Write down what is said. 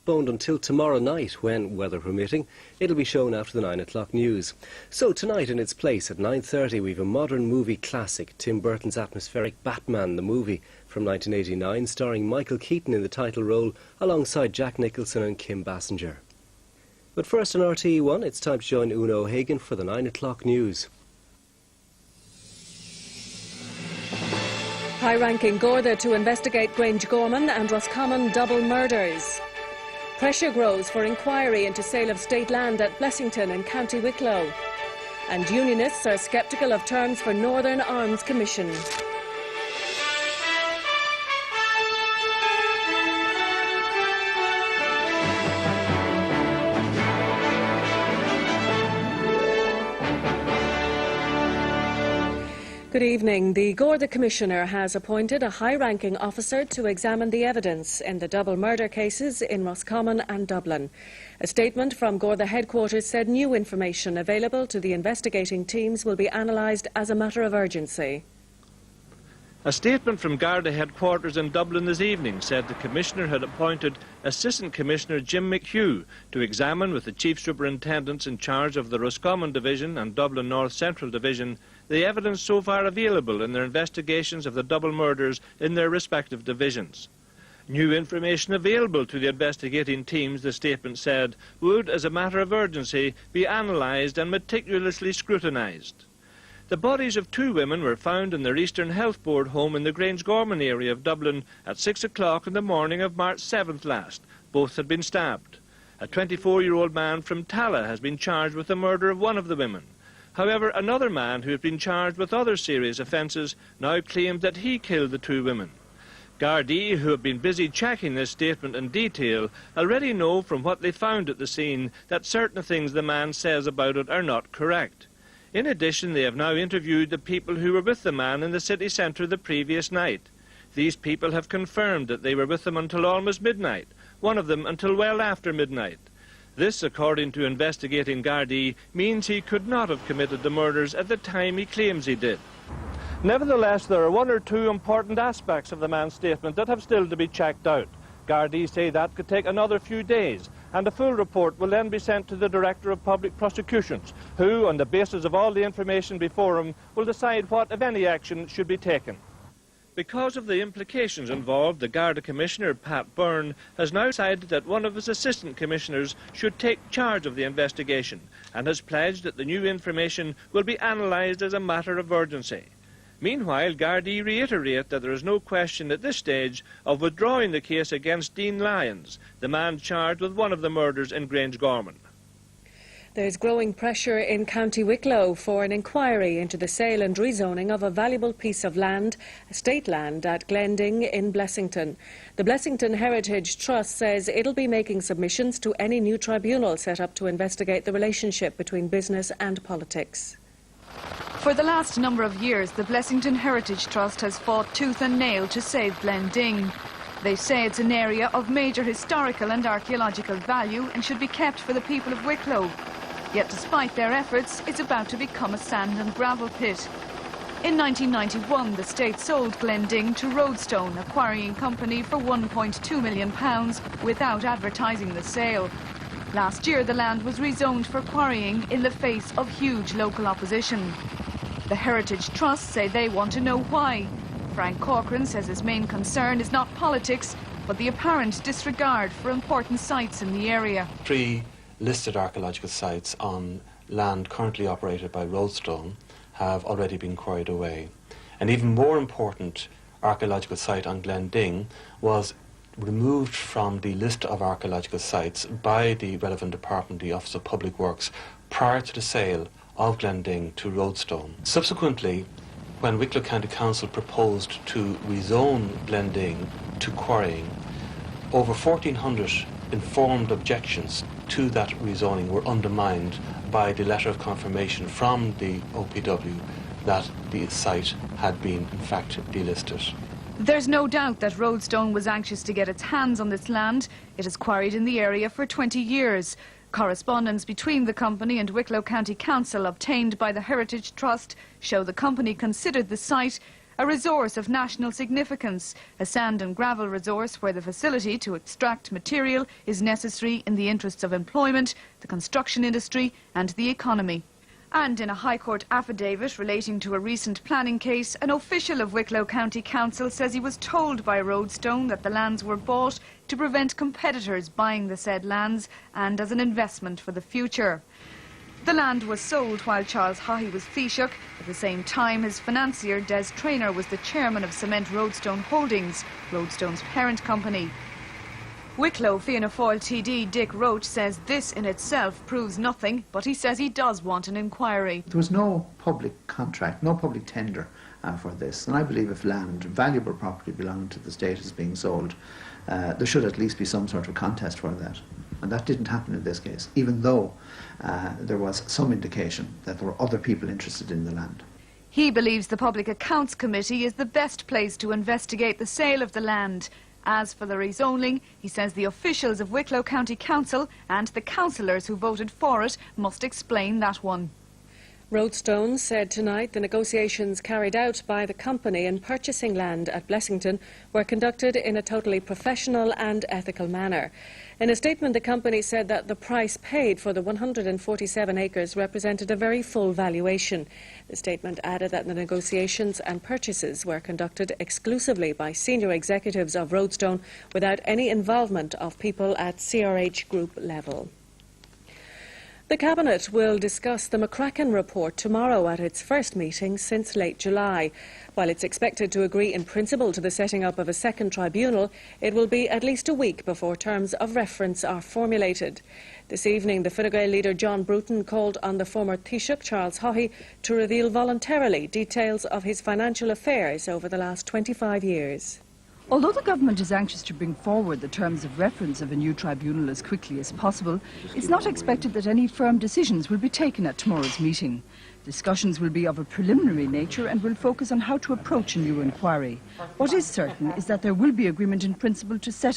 postponed until tomorrow night when, weather permitting, it'll be shown after the 9 o'clock news. So tonight in its place at 9:30 we've a modern movie classic, Tim Burton's atmospheric Batman the movie from 1989, starring Michael Keaton in the title role alongside Jack Nicholson and Kim Basinger. But first on RTE 1, it's time to join Una O'Hagan for the 9 o'clock news. High-ranking Garda to investigate Grangegorman and Roscommon double murders. Pressure grows for inquiry into sale of state land at Blessington in County Wicklow. And unionists are sceptical of terms for Northern Arms Commission. Good evening. The Garda Commissioner has appointed a high-ranking officer to examine the evidence in the double murder cases in Roscommon and Dublin. A statement from Garda headquarters said new information available to the investigating teams will be analysed as a matter of urgency. A statement from Garda headquarters in Dublin this evening said the Commissioner had appointed Assistant Commissioner Jim McHugh to examine with the Chief Superintendents in charge of the Roscommon Division and Dublin North Central Division the evidence so far available in their investigations of the double murders in their respective divisions. New information available to the investigating teams, the statement said, would, as a matter of urgency, be analysed and meticulously scrutinised. The bodies of two women were found in their Eastern Health Board home in the Grangegorman area of Dublin at 6 o'clock in the morning of March 7th last. Both had been stabbed. A 24-year-old man from Tala has been charged with the murder of one of the women. However, another man who has been charged with other serious offences now claimed that he killed the two women. Gardaí, who have been busy checking this statement in detail, already know from what they found at the scene that certain things the man says about it are not correct. In addition, they have now interviewed the people who were with the man in the city centre the previous night. These people have confirmed that they were with him until almost midnight, one of them until well after midnight. This, according to investigating Gardaí, means he could not have committed the murders at the time he claims he did. Nevertheless, there are one or two important aspects of the man's statement that have still to be checked out. Gardaí say that could take another few days, and a full report will then be sent to the Director of Public Prosecutions, who, on the basis of all the information before him, will decide what, if any, action should be taken. Because of the implications involved, the Garda Commissioner, Pat Byrne, has now decided that one of his Assistant Commissioners should take charge of the investigation and has pledged that the new information will be analysed as a matter of urgency. Meanwhile, Gardaí reiterate that there is no question at this stage of withdrawing the case against Dean Lyons, the man charged with one of the murders in Grangegorman. There's growing pressure in County Wicklow for an inquiry into the sale and rezoning of a valuable piece of land, estate land at Glending in Blessington. The Blessington Heritage Trust says it'll be making submissions to any new tribunal set up to investigate the relationship between business and politics. For the last number of years, the Blessington Heritage Trust has fought tooth and nail to save Glending. They say it's an area of major historical and archaeological value and should be kept for the people of Wicklow. Yet despite their efforts, it's about to become a sand and gravel pit. In 1991, the state sold Glending to Roadstone, a quarrying company, for £1.2 million without advertising the sale. Last year, the land was rezoned for quarrying in the face of huge local opposition. The Heritage Trust say they want to know why. Frank Corcoran says his main concern is not politics, but the apparent disregard for important sites in the area. 3 listed archaeological sites on land currently operated by Roadstone have already been quarried away. An even more important archaeological site on Glending was removed from the list of archaeological sites by the relevant department, the Office of Public Works, prior to the sale of Glending to Roadstone. Subsequently, when Wicklow County Council proposed to rezone Glending to quarrying, over 1,400 informed objections to that rezoning were undermined by the letter of confirmation from the OPW that the site had been in fact delisted. There's no doubt that Roadstone was anxious to get its hands on this land. It has quarried in the area for 20 years. Correspondence between the company and Wicklow County Council obtained by the Heritage Trust show the company considered the site a resource of national significance, a sand and gravel resource where the facility to extract material is necessary in the interests of employment, the construction industry and the economy. And in a High Court affidavit relating to a recent planning case, an official of Wicklow County Council says he was told by Roadstone that the lands were bought to prevent competitors buying the said lands and as an investment for the future. The land was sold while Charles Haughey was Taoiseach. At the same time, his financier, Des Traynor, was the chairman of Cement Roadstone Holdings, Roadstone's parent company. Wicklow Fianna Fáil TD Dick Roche says this in itself proves nothing, but he says he does want an inquiry. There was no public contract, no public tender for this, and I believe if land, valuable property belonging to the state is being sold, there should at least be some sort of contest for that. And that didn't happen in this case, even though there was some indication that there were other people interested in the land. He believes the Public Accounts Committee is the best place to investigate the sale of the land. As for the rezoning, he says the officials of Wicklow County Council and the councillors who voted for it must explain that one. Roadstone said tonight the negotiations carried out by the company in purchasing land at Blessington were conducted in a totally professional and ethical manner. In a statement, the company said that the price paid for the 147 acres represented a very full valuation. The statement added that the negotiations and purchases were conducted exclusively by senior executives of Roadstone without any involvement of people at CRH Group level. The Cabinet will discuss the McCracken report tomorrow at its first meeting since late July. While it's expected to agree in principle to the setting up of a second tribunal, it will be at least a week before terms of reference are formulated. This evening, the Fine Gael leader John Bruton called on the former Taoiseach Charles Haughey to reveal voluntarily details of his financial affairs over the last 25 years. Although the government is anxious to bring forward the terms of reference of a new tribunal as quickly as possible, it's not expected that any firm decisions will be taken at tomorrow's meeting. Discussions will be of a preliminary nature and will focus on how to approach a new inquiry. What is certain is that there will be agreement in principle to set